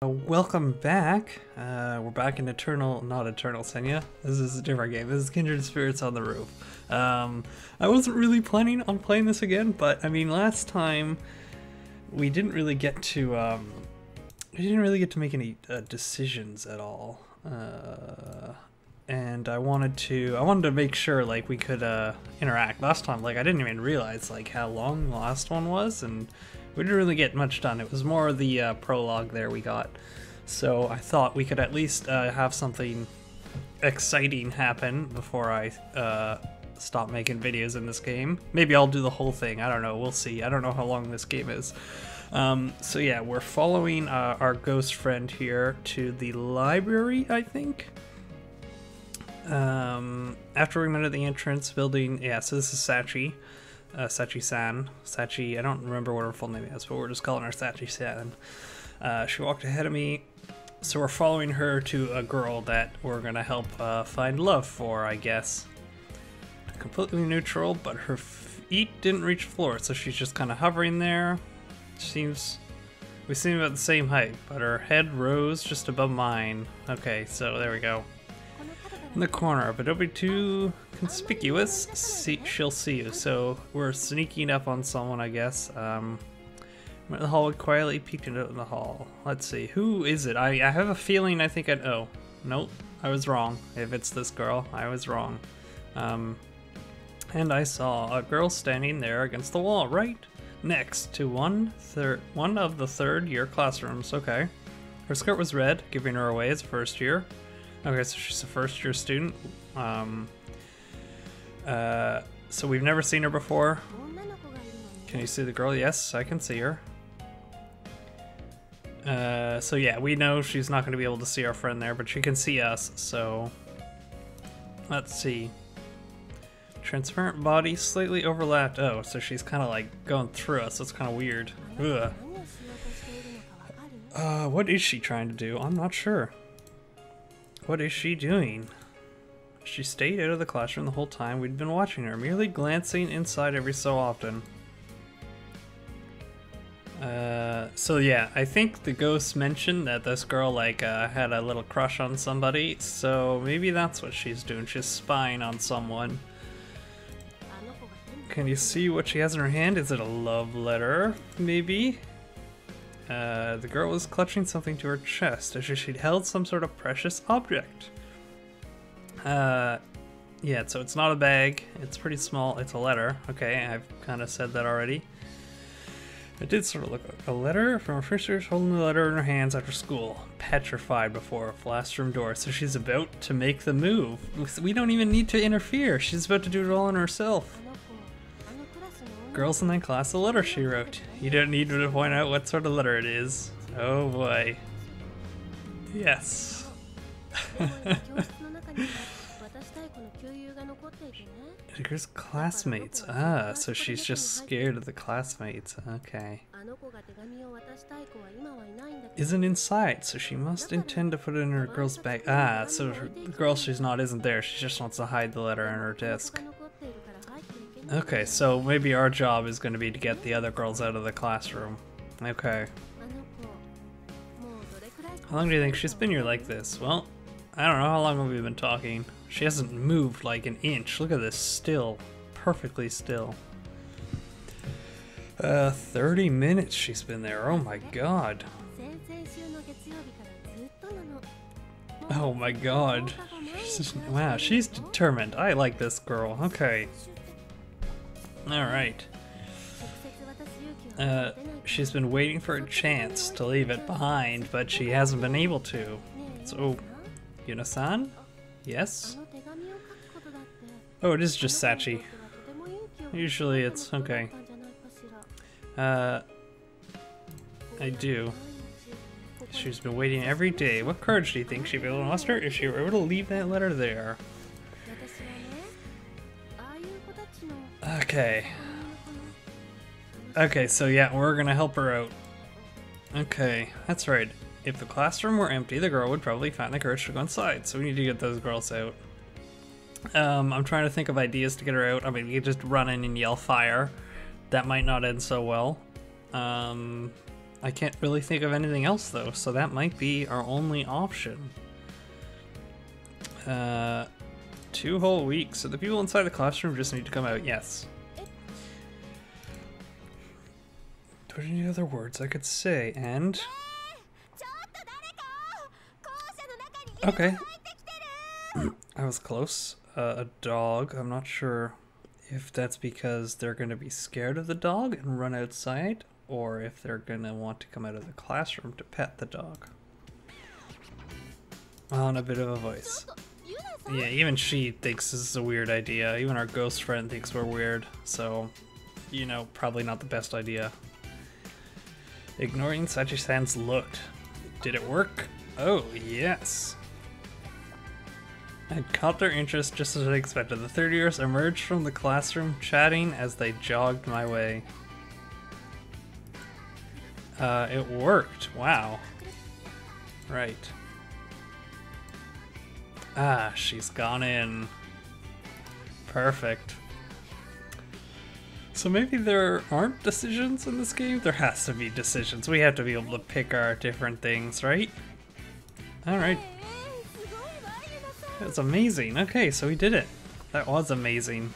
Welcome back. We're back in not Eternal Senya. This is a different game. This is Kindred Spirits on the Roof. I wasn't really planning on playing this again, but I mean, last time we didn't really get to make any decisions at all. And I wanted to make sure like we could interact. Last time, like I didn't even realize like how long the last one was, and we didn't really get much done. It was more the prologue there we got. So I thought we could at least have something exciting happen before I stop making videos in this game. Maybe I'll do the whole thing. I don't know. We'll see. I don't know how long this game is. So yeah, we're following our ghost friend here to the library, I think. After we met at the entrance building, yeah, so this is Sachi. Sachi-san. Sachi, I don't remember what her full name is, but we're just calling her Sachi-san. She walked ahead of me, so we're following her to a girl that we're gonna help find love for, I guess. Completely neutral, but her feet didn't reach floor, so she's just kind of hovering there. We seem about the same height, but her head rose just above mine. Okay, so there we go. In the corner, but don't be too conspicuous. She'll see you. So we're sneaking up on someone, I guess. Went in the hallway quietly, peeked out in the hall. Let's see, who is it? I have a feeling I think oh, nope, I was wrong. If it's this girl, I was wrong. And I saw a girl standing there against the wall, right next to one of the third-year classrooms. Okay, her skirt was red, giving her away as a first year. Okay, so she's a first-year student. So we've never seen her before. Can you see the girl? Yes, I can see her. So yeah, we know she's not going to be able to see our friend there, but she can see us, so... Let's see. Transparent body, slightly overlapped. Oh, so she's kind of like going through us. That's kind of weird. Ugh. What is she trying to do? I'm not sure. What is she doing? She stayed out of the classroom the whole time we'd been watching her, merely glancing inside every so often. So yeah, I think the ghost mentioned that this girl like had a little crush on somebody, so maybe that's what she's doing. She's spying on someone. Can you see what she has in her hand? Is it a love letter? Maybe? The girl was clutching something to her chest, as if she'd held some sort of precious object. Yeah, so it's not a bag, it's pretty small, it's a letter. Okay, I've kind of said that already. It did sort of look like a letter from her first year, holding the letter in her hands after school, petrified before a classroom door. So she's about to make the move. We don't even need to interfere, she's about to do it all on herself. Girls in that class, a letter she wrote. You don't need to point out what sort of letter it is. Oh boy. Yes. The girl's classmates. Ah, so she's just scared of the classmates. Okay. Isn't inside, so she must intend to put it in her girl's bag. Ah, so the girl she's not isn't there. She just wants to hide the letter in her desk. Okay, so maybe our job is going to be to get the other girls out of the classroom. Okay. How long do you think she's been here like this? Well, I don't know. How long have we been talking? She hasn't moved like an inch. Look at this, still. Perfectly still. 30 minutes she's been there. Oh my god. Oh my god. Wow, she's determined. I like this girl. Okay. Alright. She's been waiting for a chance to leave it behind, but she hasn't been able to. So, Yuna-san? Yes? Oh, it is just Sachi. Usually it's okay. I do. She's been waiting every day. What courage do you think she'd be able to muster if she were able to leave that letter there? Okay. Okay, so yeah, we're gonna help her out. Okay, that's right. If the classroom were empty, the girl would probably find the courage to go inside, so we need to get those girls out. I'm trying to think of ideas to get her out. I mean, we could just run in and yell fire. That might not end so well. I can't really think of anything else though, so that might be our only option. 2 whole weeks, so the people inside the classroom just need to come out, yes. What are any other words I could say, and... Okay. I was close. A dog, I'm not sure if that's because they're going to be scared of the dog and run outside, or if they're going to want to come out of the classroom to pet the dog. On a bit of a voice. Yeah, even she thinks this is a weird idea. Even our ghost friend thinks we're weird, so, you know, probably not the best idea. Ignoring Sachi-san's look. Did it work? Oh, yes. I caught their interest just as I expected. The third years emerged from the classroom, chatting as they jogged my way. It worked. Wow. Right. Ah, she's gone in. Perfect. So maybe there aren't decisions in this game? There has to be decisions. We have to be able to pick our different things, right? Alright. That's amazing. Okay, so we did it. That was amazing.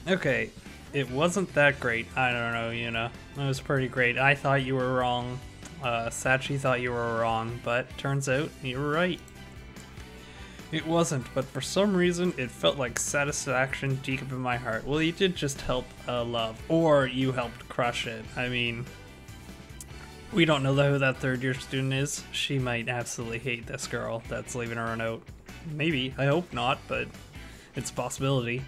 Okay, it wasn't that great. I don't know, Yuna. It was pretty great. I thought you were wrong. Sachi thought you were wrong, but turns out you were right. It wasn't, but for some reason it felt like satisfaction deep in my heart. Well, you did just help love, or you helped crush it. I mean, we don't know who that third year student is. She might absolutely hate this girl that's leaving her a note. Maybe, I hope not, but it's a possibility.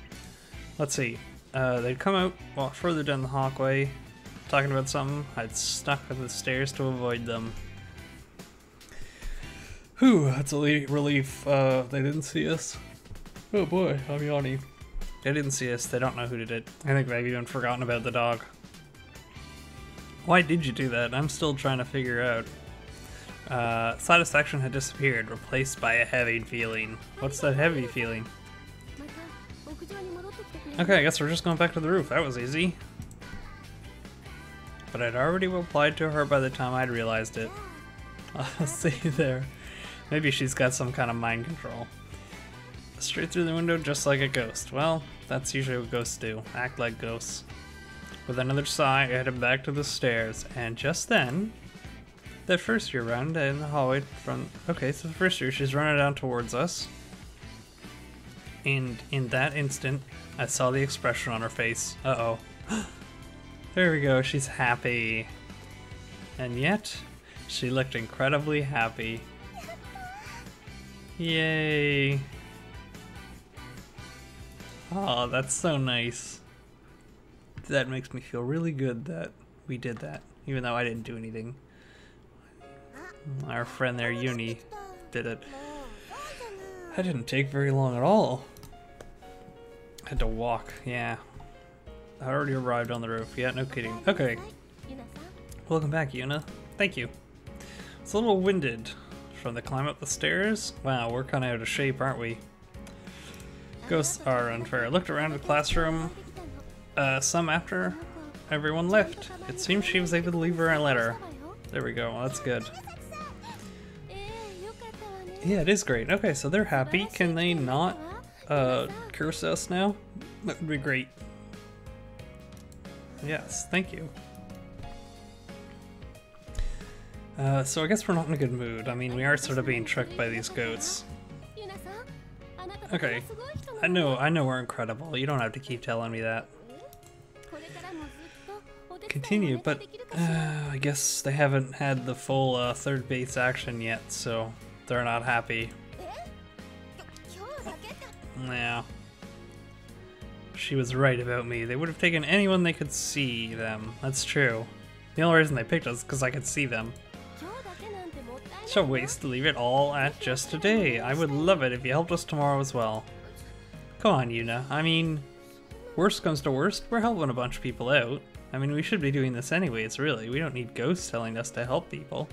Let's see. They'd come out, walk further down the hallway, talking about something. I'd stuck at the stairs to avoid them. Whew, that's a relief. They didn't see us. Oh boy, I'm yawning. They didn't see us, they don't know who did it. I think they've even forgotten about the dog. Why did you do that? I'm still trying to figure out. Satisfaction had disappeared, replaced by a heavy feeling. What's that heavy feeling? Okay, I guess we're just going back to the roof. That was easy. But I'd already replied to her by the time I'd realized it. I'll see you there. Maybe she's got some kind of mind control. Straight through the window just like a ghost. Well, that's usually what ghosts do. Act like ghosts. With another sigh, I headed back to the stairs, and just then, that first year round in the hallway from... Okay, so the first year, she's running down towards us. And in that instant, I saw the expression on her face. Uh-oh. There we go, she's happy. And yet, she looked incredibly happy. Yay. Oh, that's so nice. That makes me feel really good that we did that, even though I didn't do anything. Our friend there, Uni, did it. That didn't take very long at all. I had to walk, yeah. I already arrived on the roof. Yeah, no kidding. Okay. Welcome back, Yuna. Thank you. It's a little winded from the climb up the stairs. Wow, we're kind of out of shape, aren't we? Ghosts are unfair. I looked around the classroom. Some after everyone left. It seems she was able to leave her a letter. There we go. Well, that's good. Yeah, it is great. Okay, so they're happy. Can they not curse us now? That would be great. Yes, thank you. So I guess we're not in a good mood. I mean, we are sort of being tricked by these goats. Okay, I know we're incredible. You don't have to keep telling me that. Continue, but I guess they haven't had the full third base action yet, so they're not happy. Yeah. She was right about me. They would have taken anyone they could see them. That's true. The only reason they picked us is because I could see them. It's a waste to leave it all at just today. I would love it if you helped us tomorrow as well. Come on, Yuna. I mean, worst comes to worst, we're helping a bunch of people out. I mean, we should be doing this anyways, really. We don't need ghosts telling us to help people.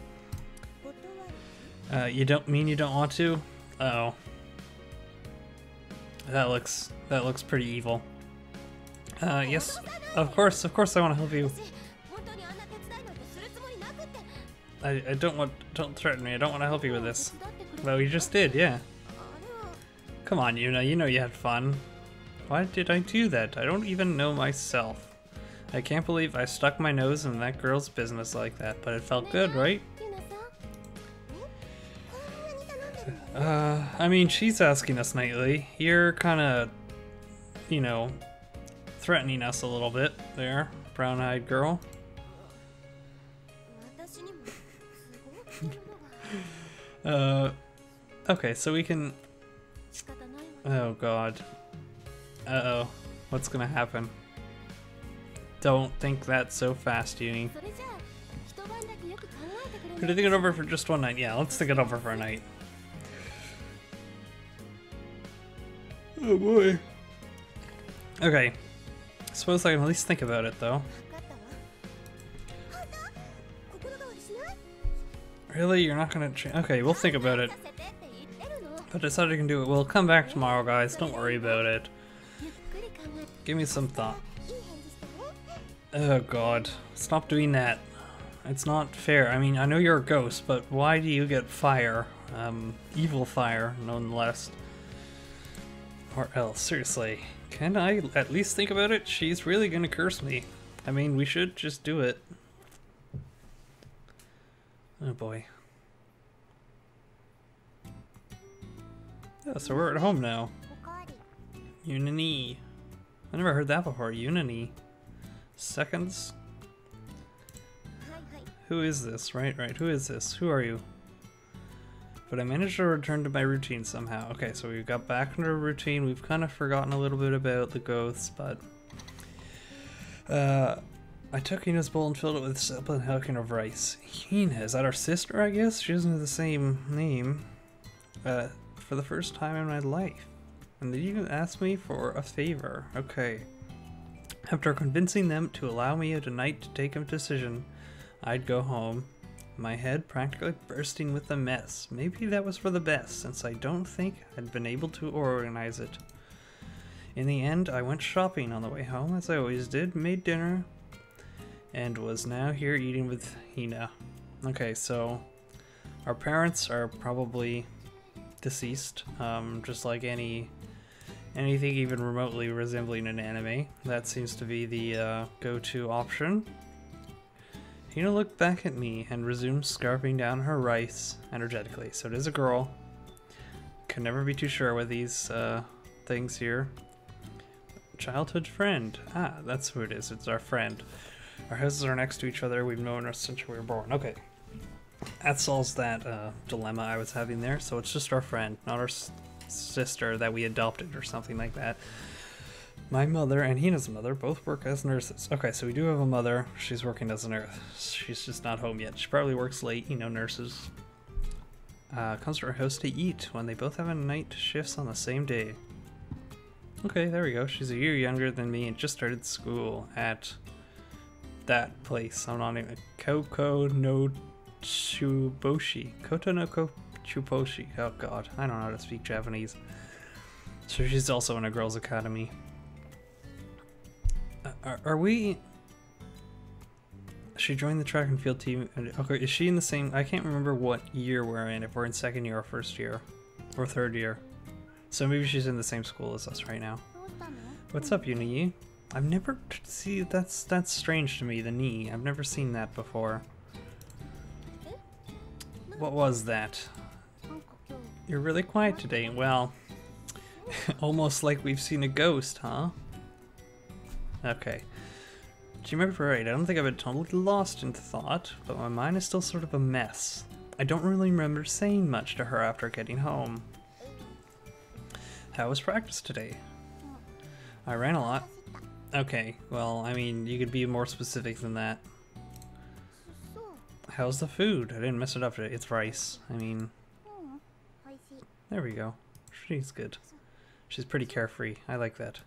You don't mean you don't want to? Uh-oh. That looks pretty evil. Yes, of course I want to help you. I don't threaten me. I don't want to help you with this. Well, you just did, yeah. Come on, Yuna, you know you had fun. Why did I do that? I don't even know myself. I can't believe I stuck my nose in that girl's business like that, but it felt good, right? I mean, she's asking us nightly. You're kinda, you know, threatening us a little bit there, brown-eyed girl. Okay, so we can... Oh god. Uh-oh. What's gonna happen? Don't think that so fast, Uni. Could I think it over for just one night? Yeah, let's think it over for a night. Oh boy. Okay. Suppose I can at least think about it, though. Really? You're not gonna okay, we'll think about it. If I decide I can do it, we'll come back tomorrow, guys. Don't worry about it. Give me some thought. Oh god. Stop doing that. It's not fair. I mean, I know you're a ghost, but why do you get fire? Evil fire, nonetheless. Or else, seriously. Can I at least think about it? She's really gonna curse me. I mean, we should just do it. Oh boy. Yeah, so we're at home now. Unani. I never heard that before. Unani. Seconds? Who is this? Right. Who is this? Who are you? But I managed to return to my routine somehow. Okay, so we got back into our routine. We've kind of forgotten a little bit about the ghosts, but... I took Hina's bowl and filled it with soup and a helping of rice. Hina, is that our sister, I guess? She doesn't have the same name. For the first time in my life. And they even asked me for a favor. Okay. After convincing them to allow me a night to take a decision, I'd go home. My head practically bursting with a mess. Maybe that was for the best, since I don't think I'd been able to organize it. In the end, I went shopping on the way home, as I always did, made dinner, and was now here eating with Hina. Okay, so our parents are probably deceased, just like anything even remotely resembling an anime. That seems to be the go-to option. Hina looked back at me and resumed scarfing down her rice energetically. So it is a girl. Can never be too sure with these things here. Childhood friend. Ah, that's who it is. It's our friend. Our houses are next to each other. We've known her since we were born. Okay. That solves that dilemma I was having there. So it's just our friend, not our sister that we adopted or something like that. My mother and Hina's mother both work as nurses. Okay, so we do have a mother. She's working as a nurse. She's just not home yet. She probably works late, you know, nurses. Comes to our house to eat when they both have a night shifts on the same day. Okay, there we go. She's a year younger than me and just started school at that place. I'm not even... Koko no Chuboshi. Koto no Chuboshi. Oh god, I don't know how to speak Japanese. So she's also in a girls' academy. Are we... She joined the track and field team. Okay, is she in the same... I can't remember what year we're in, if we're in second year or first year. Or third year. So maybe she's in the same school as us right now. What's up, Uni? I've never... See, that's strange to me, the knee. I've never seen that before. What was that? You're really quiet today. Well, almost like we've seen a ghost, huh? Okay. Do you remember right? I don't think I've been totally lost in thought, but my mind is still sort of a mess. I don't really remember saying much to her after getting home. How was practice today? I ran a lot. Okay, well, I mean, you could be more specific than that. How's the food? I didn't mess it up today. It's rice. I mean... There we go. She's good. She's pretty carefree. I like that.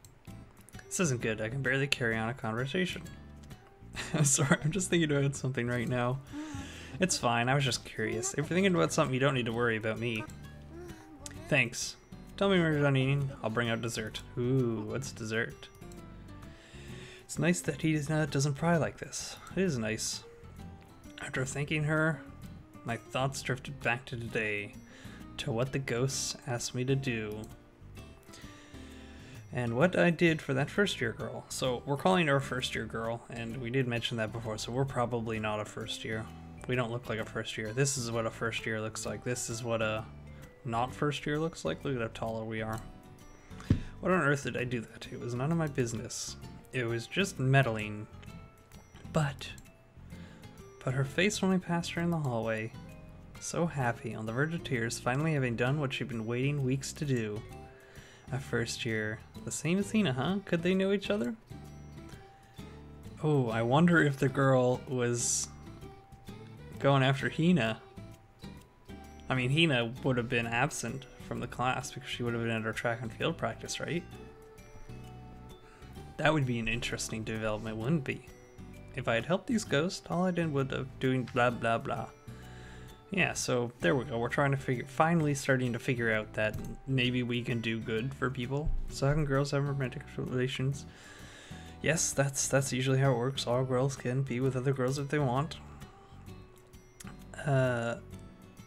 This isn't good. I can barely carry on a conversation. Sorry, I'm just thinking about something right now. It's fine. I was just curious. If you're thinking about something, you don't need to worry about me. Thanks. Tell me when you're done eating. I'll bring out dessert. Ooh, what's dessert? It's nice that he doesn't pry like this. It is nice. After thanking her, My thoughts drifted back to today, to what the ghosts asked me to do. And what I did for that first year girl. So we're calling her a first year girl, and we did mention that before, so we're probably not a first year. We don't look like a first year. This is what a first year looks like. This is what a not first year looks like. Look at how taller we are. What on earth did I do that to? It was none of my business. It was just meddling. But her face when I passed her in the hallway. So happy, on the verge of tears, finally having done what she'd been waiting weeks to do. A first year. The same as Hina, huh? Could they know each other? Oh, I wonder if the girl was going after Hina. I mean, Hina would have been absent from the class because she would have been at her track and field practice, right? That would be an interesting development, wouldn't it be? If I had helped these ghosts, all I did would have doing blah blah blah. Yeah, so there we go. We're trying to finally starting to figure out that maybe we can do good for people. So how can girls have romantic relations? Yes, that's usually how it works. All girls can be with other girls if they want.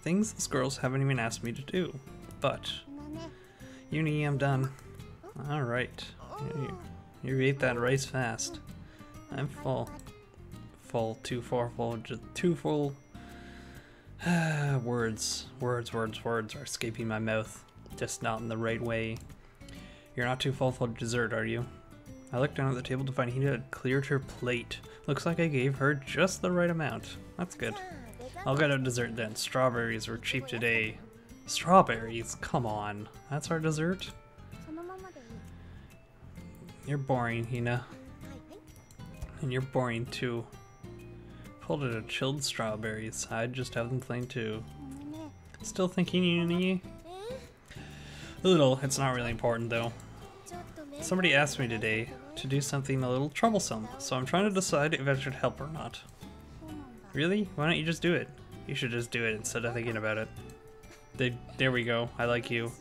Things these girls haven't even asked me to do. But, Uni, I'm done. Alright. You ate that rice fast. I'm full. Too full. Words are escaping my mouth. Just not in the right way. You're not too full for dessert, are you? I looked down at the table to find Hina had cleared her plate. Looks like I gave her just the right amount. That's good. I'll get a dessert then. Strawberries were cheap today. Strawberries? Come on. That's our dessert? You're boring, Hina. And you're boring too. Pulled it a chilled strawberries. I'd just have them plain too. Still thinking Uni? A little. It's not really important though. Somebody asked me today to do something a little troublesome, so I'm trying to decide if I should help or not. Really? Why don't you just do it? You should just do it instead of thinking about it. There we go. I like you.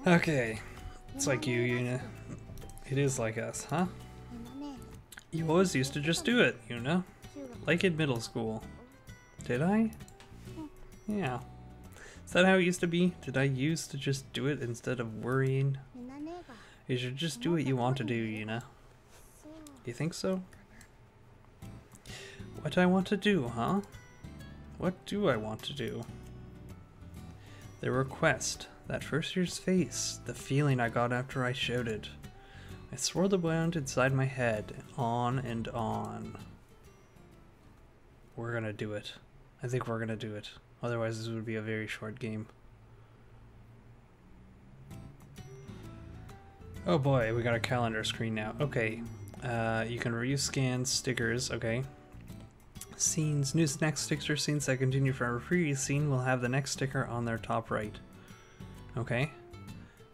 Okay. It's like you, Yuna. It is like us, huh? You always used to just do it, Yuna. Like in middle school. Did I? Yeah. Is that how it used to be? Did I used to just do it instead of worrying? You should just do what you want to do, Yuna. You think so? What I want to do, huh? What do I want to do? The request, that first year's face, the feeling I got after I shouted. I swirled around inside my head, on and on. We're gonna do it. I think we're gonna do it. Otherwise this would be a very short game. Oh boy, we got a calendar screen now. Okay, you can review scans, stickers, okay. Scenes, new next sticker scenes that continue from a previous scene will have the next sticker on their top right. Okay.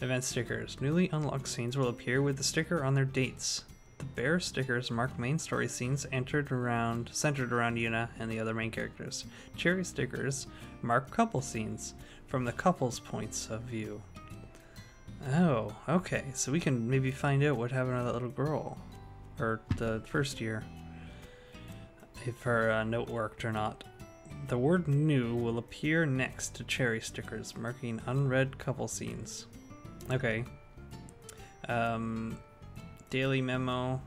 Event stickers. Newly unlocked scenes will appear with the sticker on their dates. The bear stickers mark main story scenes centered around Yuna and the other main characters. Cherry stickers mark couple scenes from the couple's points of view. Oh, okay. So we can maybe find out what happened to that little girl. Or the first year. If her note worked or not. The word new will appear next to cherry stickers, marking unread couple scenes. Okay. Daily memo.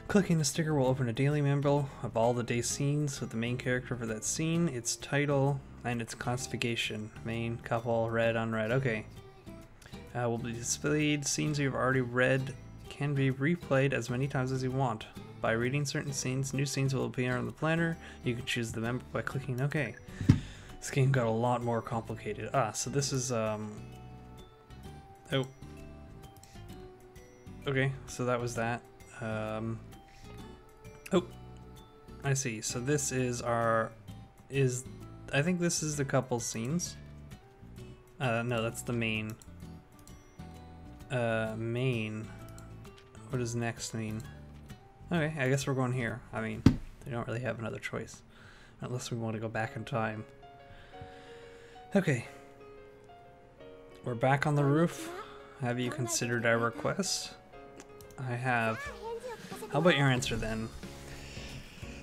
Clicking the sticker will open a daily memo of all the day's scenes with the main character for that scene, its title, and its classification. Main, couple, read, unread. Okay. Will be displayed. Scenes you've already read can be replayed as many times as you want. By reading certain scenes, new scenes will appear on the planner. You can choose the member by clicking OK. This game got a lot more complicated. So this is, oh. Okay, so that was that. Oh, I see. So this is I think this is the couple scenes. No, that's the main. Main. What does next mean? Okay, I guess we're going here. I mean, they don't really have another choice. Unless we want to go back in time. Okay. We're back on the roof. Have you considered our request? I have. How about your answer then?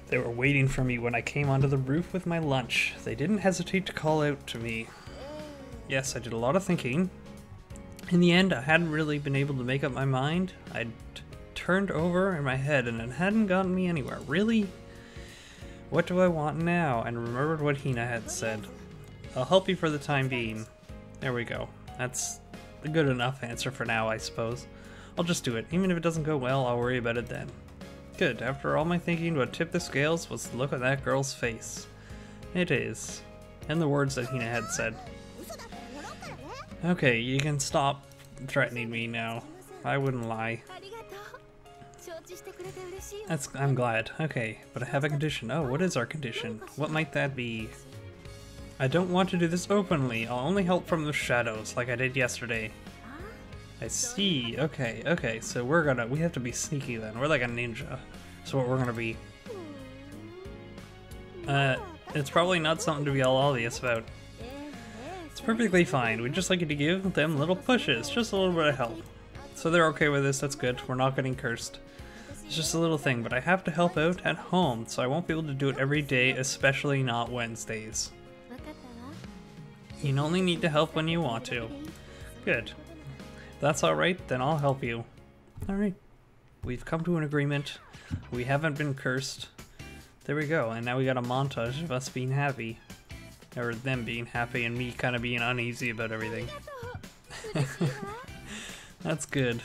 They were waiting for me when I came onto the roof with my lunch. They didn't hesitate to call out to me. Yes, I did a lot of thinking. In the end, I hadn't really been able to make up my mind. I'd turned over in my head and it hadn't gotten me anywhere. Really? What do I want now? And remembered what Hina had said. I'll help you for the time being. There we go. That's a good enough answer for now, I suppose. I'll just do it. Even if it doesn't go well, I'll worry about it then. Good. After all my thinking, what tipped the scales was the look on that girl's face. It is. And the words that Hina had said. Okay, you can stop threatening me now. I wouldn't lie. I'm glad. Okay, but I have a condition. Oh, what is our condition? What might that be? I don't want to do this openly. I'll only help from the shadows, like I did yesterday. I see. Okay, so we have to be sneaky then. We're like a ninja. So what we're gonna be. It's probably not something to be all obvious about. It's perfectly fine. We'd just like you to give them little pushes, just a little bit of help. So they're okay with this, that's good. We're not getting cursed. It's just a little thing, but I have to help out at home, so I won't be able to do it every day, especially not Wednesdays. You only need to help when you want to. Good. If that's alright, then I'll help you. Alright. We've come to an agreement. We haven't been cursed. There we go, and now we got a montage of us being happy. Or them being happy and me kind of being uneasy about everything. That's good.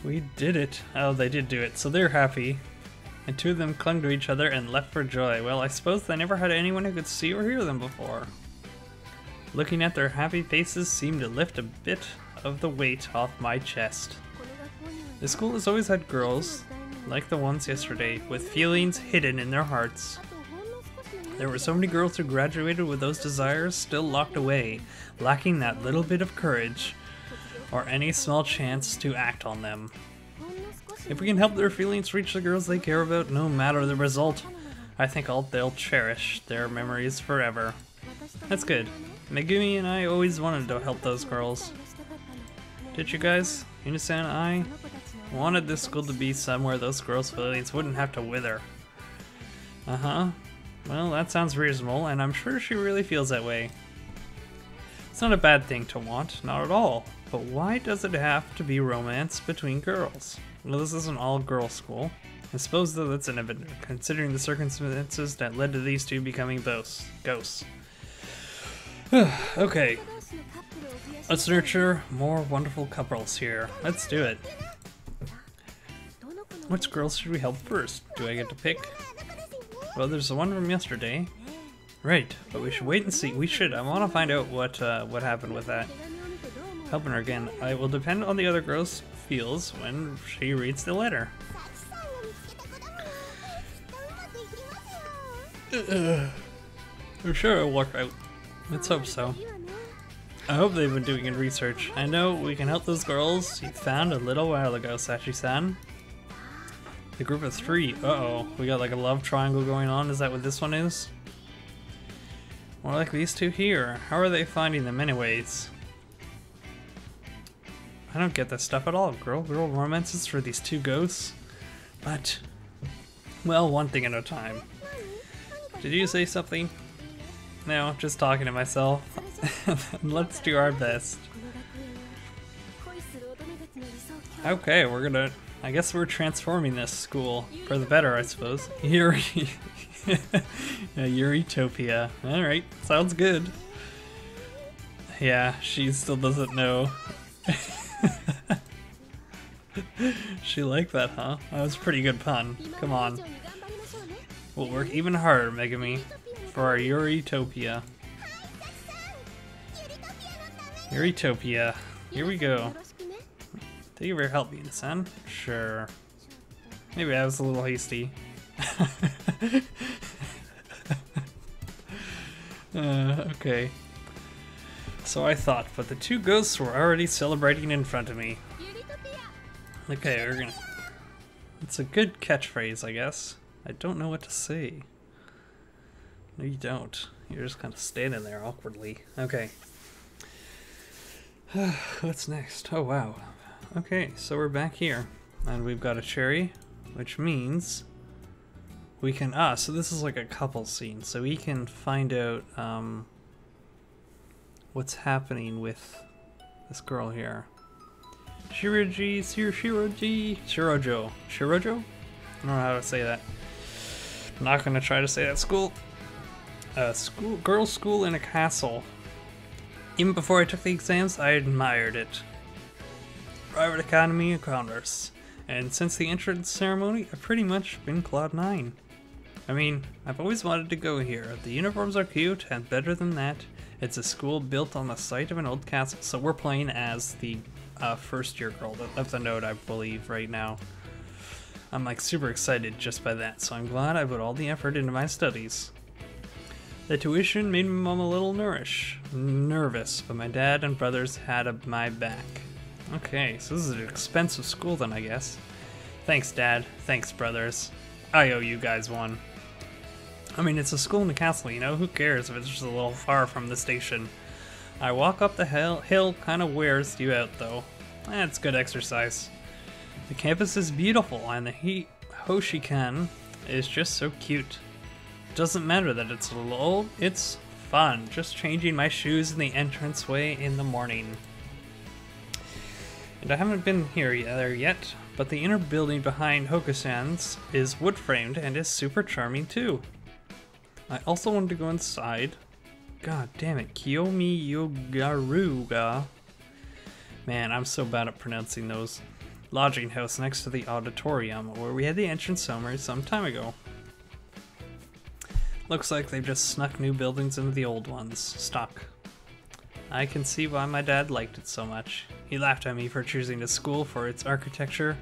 We did it. Oh, they did do it. So they're happy. And two of them clung to each other and leapt for joy. Well, I suppose they never had anyone who could see or hear them before. Looking at their happy faces seemed to lift a bit of the weight off my chest. The school has always had girls, like the ones yesterday, with feelings hidden in their hearts. There were so many girls who graduated with those desires still locked away, lacking that little bit of courage or any small chance to act on them. If we can help their feelings reach the girls they care about, no matter the result, I think they'll cherish their memories forever. That's good. Megumi and I always wanted to help those girls. Did you guys? Yunasan and I wanted this school to be somewhere those girls' feelings wouldn't have to wither. Uh-huh. Well, that sounds reasonable, and I'm sure she really feels that way. It's not a bad thing to want, not at all. But why does it have to be romance between girls? Well, this is an all-girls school. I suppose though that's inevitable, considering the circumstances that led to these two becoming ghosts. Okay. Let's nurture more wonderful couples here. Let's do it. Which girls should we help first? Do I get to pick? Well, there's the one from yesterday. Right, but we should wait and see. I want to find out what happened with that. Helping her again. I will depend on the other girl's feels when she reads the letter. I'm sure it'll work out. Let's hope so. I hope they've been doing good research. I know we can help those girls you found a little while ago, Sachi-san. The group of three. Uh-oh. We got like a love triangle going on. Is that what this one is? More like these two here. How are they finding them anyways? I don't get this stuff at all. Girl romances for these two ghosts? But, well, one thing at a time. Did you say something? No, just talking to myself. Let's do our best. Okay, I guess we're transforming this school. For the better, I suppose. Yuritopia. Alright, sounds good. Yeah, she still doesn't know. She liked that, huh? That was a pretty good pun. Come on. We'll work even harder, Megumi, for our Yuritopia. Yuritopia. Here we go. Thank you for your help, Yunasan. Sure. Maybe I was a little hasty. Okay. So I thought, but the two ghosts were already celebrating in front of me. Okay, we're gonna... It's a good catchphrase, I guess. I don't know what to say. No, you don't. You're just kind of standing there awkwardly. Okay. What's next? Oh, wow. Okay, so we're back here. And we've got a cherry, which means we can, so this is like a couple scene, so we can find out, what's happening with this girl here. Shirojo? Shirojo? I don't know how to say that. I'm not gonna try to say that. Girls' school in a castle. Even before I took the exams, I admired it. Private Academy of Commerce. And since the entrance ceremony, I've pretty much been Cloud 9. I mean, I've always wanted to go here. The uniforms are cute, and better than that, it's a school built on the site of an old castle. So we're playing as the first year girl. That's a note, I believe, right now. I'm like super excited just by that, so I'm glad I put all the effort into my studies. The tuition made my mom a little nervous, but my dad and brothers had my back. Okay, so this is an expensive school then, I guess. Thanks, Dad. Thanks, brothers. I owe you guys one. I mean, it's a school in the castle, you know? Who cares if it's just a little far from the station? I walk up the hill kind of wears you out, though. It's good exercise. The campus is beautiful, and the Hoshikan is just so cute. It doesn't matter that it's a little old, it's fun. Just changing my shoes in the entranceway in the morning. And I haven't been there yet, but the inner building behind Hokusan's is wood-framed and is super charming too. I also wanted to go inside. God damn it, Kiyomi Yogaruga. Man, I'm so bad at pronouncing those. Lodging house next to the auditorium, where we had the entrance ceremony some time ago. Looks like they've just snuck new buildings into the old ones. Stuck. I can see why my dad liked it so much. He laughed at me for choosing the school for its architecture,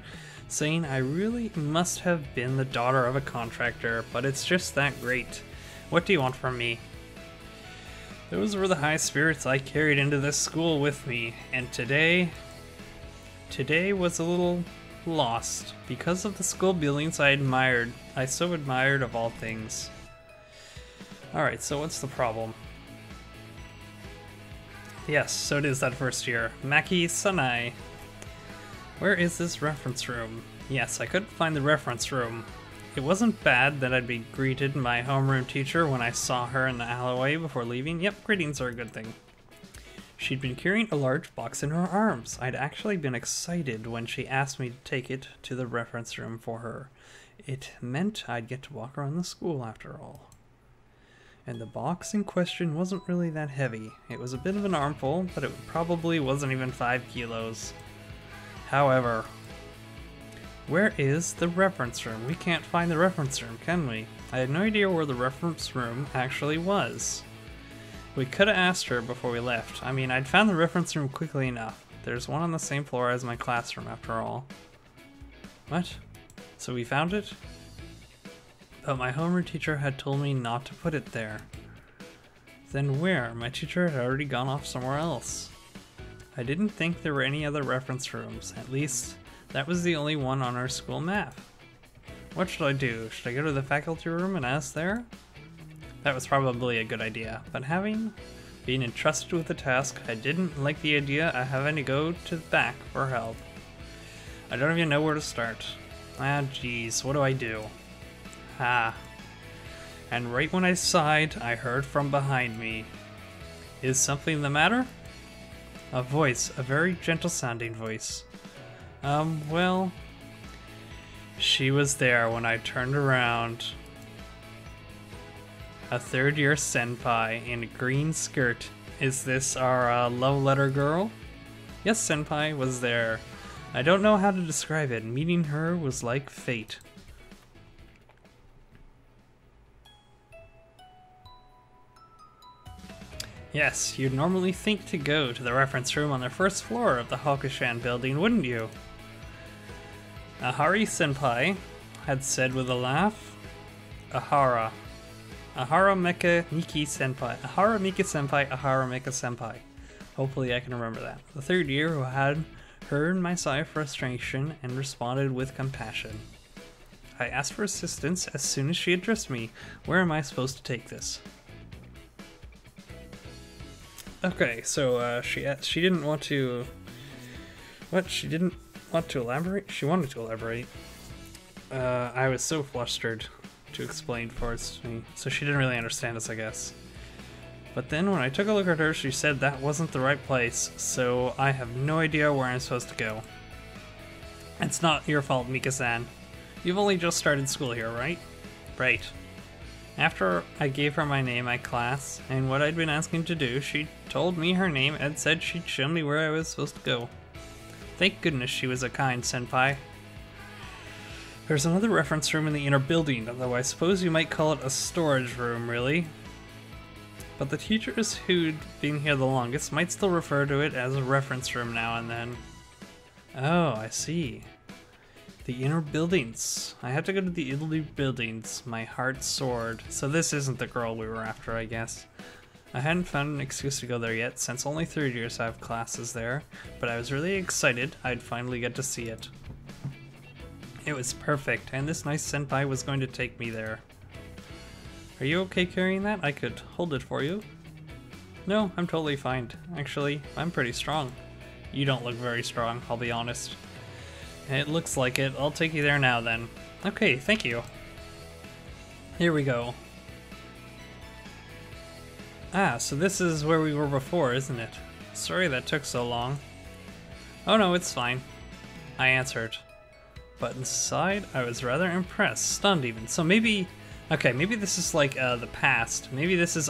saying I really must have been the daughter of a contractor, but it's just that great. What do you want from me? Those were the high spirits I carried into this school with me, and today was a little lost because of the school buildings I so admired of all things. Alright, so what's the problem? Yes, so it is that first year. Maki Sanai. Where is this reference room? Yes, I couldn't find the reference room. It wasn't bad that I'd be greeted by my homeroom teacher when I saw her in the alleyway before leaving. Yep, greetings are a good thing. She'd been carrying a large box in her arms. I'd actually been excited when she asked me to take it to the reference room for her. It meant I'd get to walk around the school after all. And the box in question wasn't really that heavy. It was a bit of an armful, but it probably wasn't even 5 kilos. However, where is the reference room? We can't find the reference room, can we? I had no idea where the reference room actually was. We could have asked her before we left. I mean, I'd found the reference room quickly enough. There's one on the same floor as my classroom, after all. What? So we found it? But my homeroom teacher had told me not to put it there. Then where? My teacher had already gone off somewhere else. I didn't think there were any other reference rooms. At least, that was the only one on our school map. What should I do? Should I go to the faculty room and ask there? That was probably a good idea, but being entrusted with the task, I didn't like the idea of having to go to the back for help. I don't even know where to start. Ah, geez, what do I do? Ah. And right when I sighed, I heard from behind me. Is something the matter? A voice, a very gentle sounding voice. Well, she was there when I turned around. A third-year senpai in a green skirt. Is this our love letter girl? Yes, senpai was there. I don't know how to describe it. Meeting her was like fate. Yes, you'd normally think to go to the reference room on the first floor of the Hokushan building, wouldn't you? Ahari senpai had said with a laugh. Ahara Mecha Miki senpai. Ahara Miki senpai, Ahara Mecha senpai. Hopefully I can remember that. The third year who had heard my sigh of frustration and responded with compassion. I asked for assistance as soon as she addressed me. Where am I supposed to take this? Okay, so she didn't want to... What? She didn't want to elaborate? She wanted to elaborate. I was so flustered. to explain for me, so she didn't really understand us, I guess. But then when I took a look at her, she said that wasn't the right place, so I have no idea where I'm supposed to go. It's not your fault, Mika-san. You've only just started school here, right? Right. After I gave her my name at class and what I'd been asking to do, she told me her name and said she'd show me where I was supposed to go. Thank goodness she was a kind senpai. There's another reference room in the inner building, although I suppose you might call it a storage room, really. But the teachers who'd been here the longest might still refer to it as a reference room now and then. Oh, I see. The inner buildings. I have to go to the inner buildings. My heart soared. So this isn't the girl we were after, I guess. I hadn't found an excuse to go there yet, since only 3rd years I have classes there, but I was really excited I'd finally get to see it. It was perfect, and this nice senpai was going to take me there. Are you okay carrying that? I could hold it for you. No, I'm totally fine. Actually, I'm pretty strong. You don't look very strong, I'll be honest. It looks like it. I'll take you there now then. Okay, thank you. Here we go. Ah, so this is where we were before, isn't it? Sorry that took so long. Oh no, it's fine. I answered. But inside, I was rather impressed, stunned even. So maybe... Okay, maybe this is like the past. Maybe this is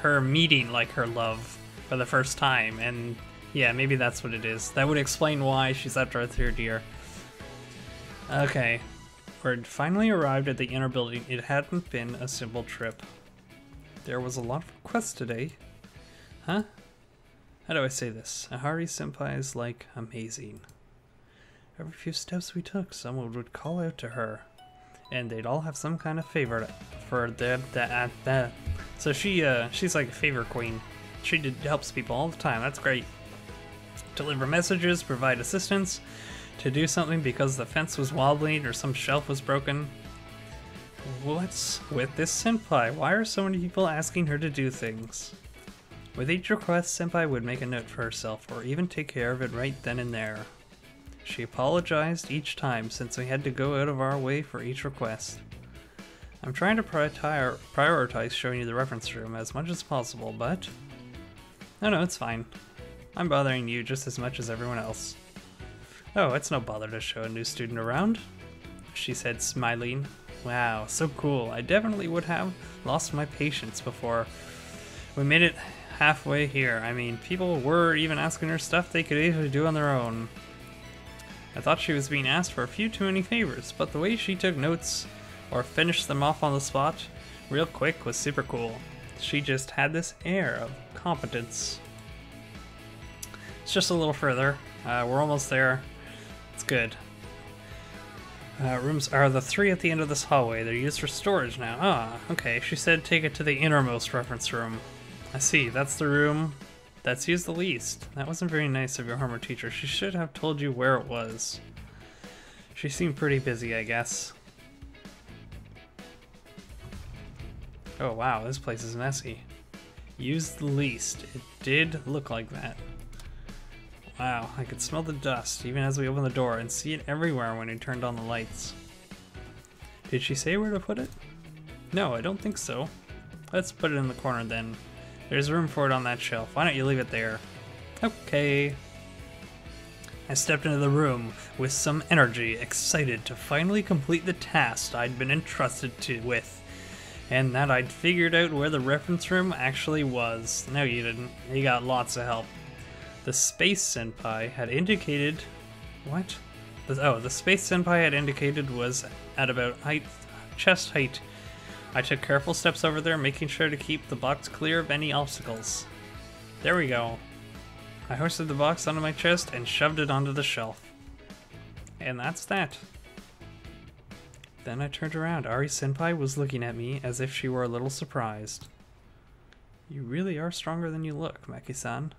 her meeting like her love for the first time. And yeah, maybe that's what it is. That would explain why she's after her 3rd year. Okay. We'd finally arrived at the inner building. It hadn't been a simple trip. There was a lot of requests today. Huh? How do I say this? Ahari senpai is like amazing. Every few steps we took, someone would call out to her. And they'd all have some kind of favor for that. So she's like a favor queen. She helps people all the time. That's great. Deliver messages, provide assistance, to do something because the fence was wobbling or some shelf was broken. What's with this senpai? Why are so many people asking her to do things? With each request, senpai would make a note for herself, or even take care of it right then and there. She apologized each time, since we had to go out of our way for each request. I'm trying to prioritize showing you the reference room as much as possible, but... No, it's fine. I'm bothering you just as much as everyone else. Oh, it's no bother to show a new student around, she said, smiling. Wow, so cool. I definitely would have lost my patience before we made it halfway here. I mean, people were even asking her stuff they could easily do on their own. I thought she was being asked for a few too many favors, but the way she took notes or finished them off on the spot real quick was super cool. She just had this air of competence. It's just a little further. We're almost there. It's good. Rooms are the 3 at the end of this hallway. They're used for storage now. Ah, okay. She said take it to the innermost reference room. I see. That's the room that's used the least. That wasn't very nice of your homework teacher. She should have told you where it was. She seemed pretty busy, I guess. Oh wow, this place is messy. Used the least. It did look like that. Wow, I could smell the dust even as we opened the door and see it everywhere when we turned on the lights. Did she say where to put it? No, I don't think so. Let's put it in the corner then. There's room for it on that shelf. Why don't you leave it there? Okay. I stepped into the room with some energy, excited to finally complete the task I'd been entrusted with, and that I'd figured out where the reference room actually was. No, you didn't. You got lots of help. The Space Senpai had indicated... What? The Space Senpai had indicated was at about chest height. I took careful steps over there, making sure to keep the box clear of any obstacles. There we go. I hoisted the box onto my chest and shoved it onto the shelf. And that's that. Then I turned around. Ari Senpai was looking at me as if she were a little surprised. You really are stronger than you look, Maki-san.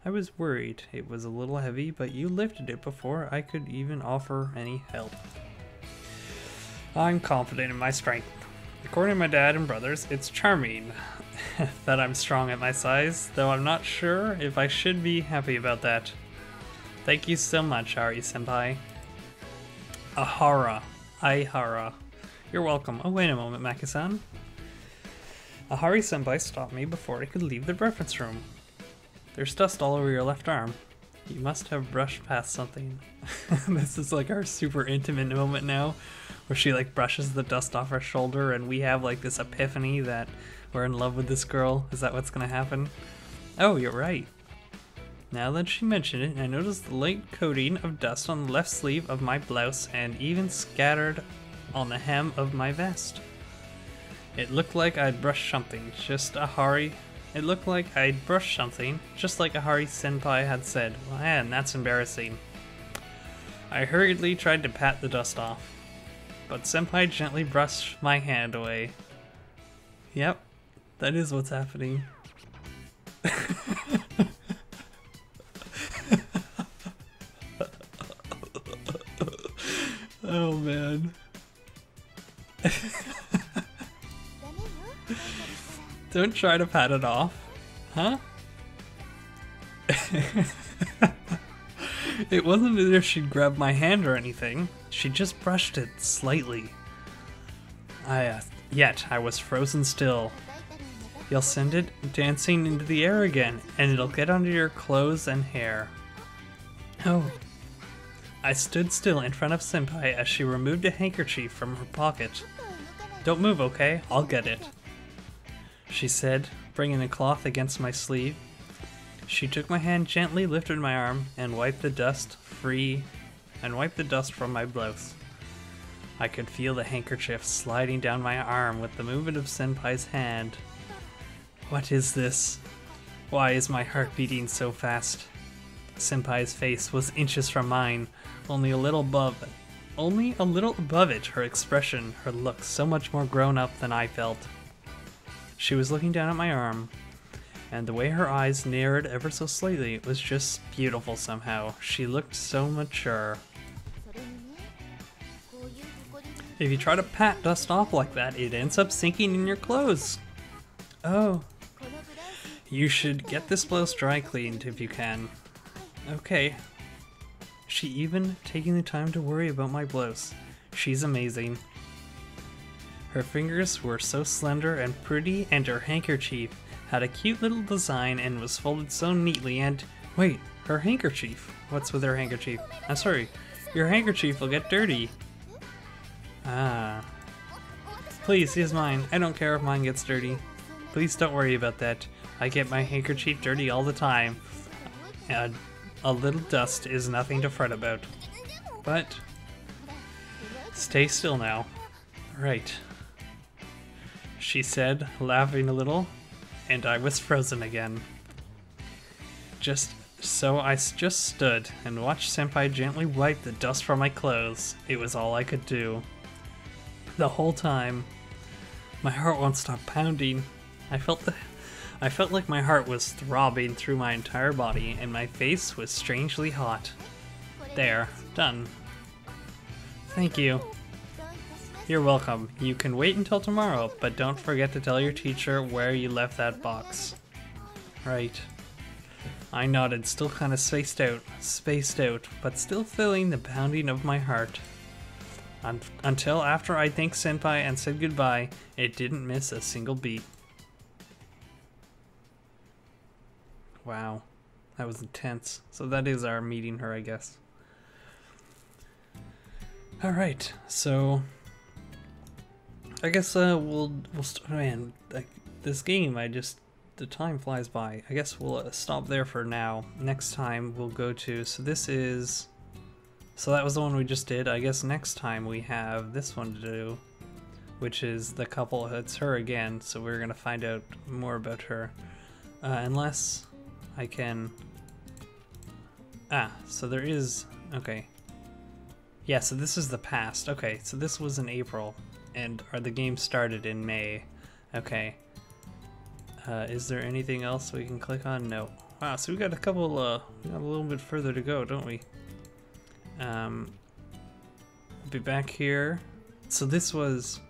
I was worried it was a little heavy, but you lifted it before I could even offer any help. I'm confident in my strength. According to my dad and brothers, it's charming that I'm strong at my size, though I'm not sure if I should be happy about that. Thank you so much, Ari Senpai. Ahara. You're welcome. Oh, wait a moment, Maki-san. Ahari-senpai stopped me before I could leave the reference room. There's dust all over your left arm. You must have brushed past something. This is like our super intimate moment now, where she like brushes the dust off her shoulder and we have like this epiphany that we're in love with this girl. Is that what's gonna happen? Oh, you're right. Now that she mentioned it, I noticed the light coating of dust on the left sleeve of my blouse and even scattered on the hem of my vest. It looked like I'd brushed something, It looked like I'd brushed something, just like Ahari-senpai had said. Man, that's embarrassing. I hurriedly tried to pat the dust off, but senpai gently brushed my hand away. Yep, that is what's happening. Oh man. Don't try to pat it off. Huh? It wasn't as if she'd grabbed my hand or anything. She just brushed it slightly. Yet I was frozen still. You'll send it dancing into the air again, and it'll get under your clothes and hair. Oh. I stood still in front of senpai as she removed a handkerchief from her pocket. Don't move, okay? I'll get it, she said, bringing a cloth against my sleeve. She took my hand gently, lifted my arm, and wiped the dust from my blouse. I could feel the handkerchief sliding down my arm with the movement of senpai's hand. What is this? Why is my heart beating so fast? Senpai's face was inches from mine, only a little above it, her expression, her look so much more grown up than I felt. She was looking down at my arm, and the way her eyes narrowed ever so slightly was just beautiful somehow. She looked so mature. If you try to pat dust off like that, it ends up sinking in your clothes. Oh. You should get this blouse dry cleaned if you can. Okay. She even taking the time to worry about my blouse. She's amazing. Her fingers were so slender and pretty, and her handkerchief had a cute little design and was folded so neatly and... Wait, her handkerchief. What's with her handkerchief? I'm sorry, your handkerchief will get dirty. Ah. Please, use mine. I don't care if mine gets dirty. Please don't worry about that. I get my handkerchief dirty all the time. A little dust is nothing to fret about. But... stay still now. Right. She said, laughing a little, and I was frozen again. So I just stood and watched senpai gently wipe the dust from my clothes. It was all I could do. The whole time, my heart won't stop pounding. I felt like my heart was throbbing through my entire body, and my face was strangely hot. There, done. Thank you. You're welcome. You can wait until tomorrow, but don't forget to tell your teacher where you left that box. Right. I nodded, still kind of spaced out, but still feeling the pounding of my heart. Until after I thanked senpai and said goodbye, it didn't miss a single beat. Wow, that was intense. So that is our meeting her, I guess. All right, so I guess we'll man, like this game, the time flies by. I guess we'll stop there for now. Next time we'll go to, so that was the one we just did. I guess next time we have this one to do, which is the couple. It's her again, so we're gonna find out more about her. Unless I can... so there is... Okay. Yeah, so this is the past. Okay, so this was in April, and the game started in May. Okay. Is there anything else we can click on? No. Wow, so we got a couple, we got a little bit further to go, don't we? Be back here. So this was...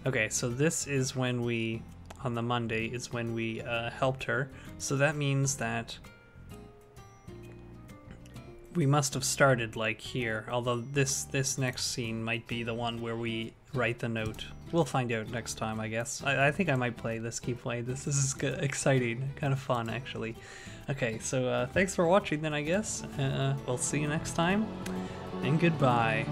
Okay, so this is when we... On the Monday is when we helped her. So that means that we must have started like here. Although this next scene might be the one where we write the note. We'll find out next time, I guess. I think I might play this, keep playing this. This is good, exciting, kind of fun, actually. Okay, so thanks for watching then, I guess. We'll see you next time, and goodbye.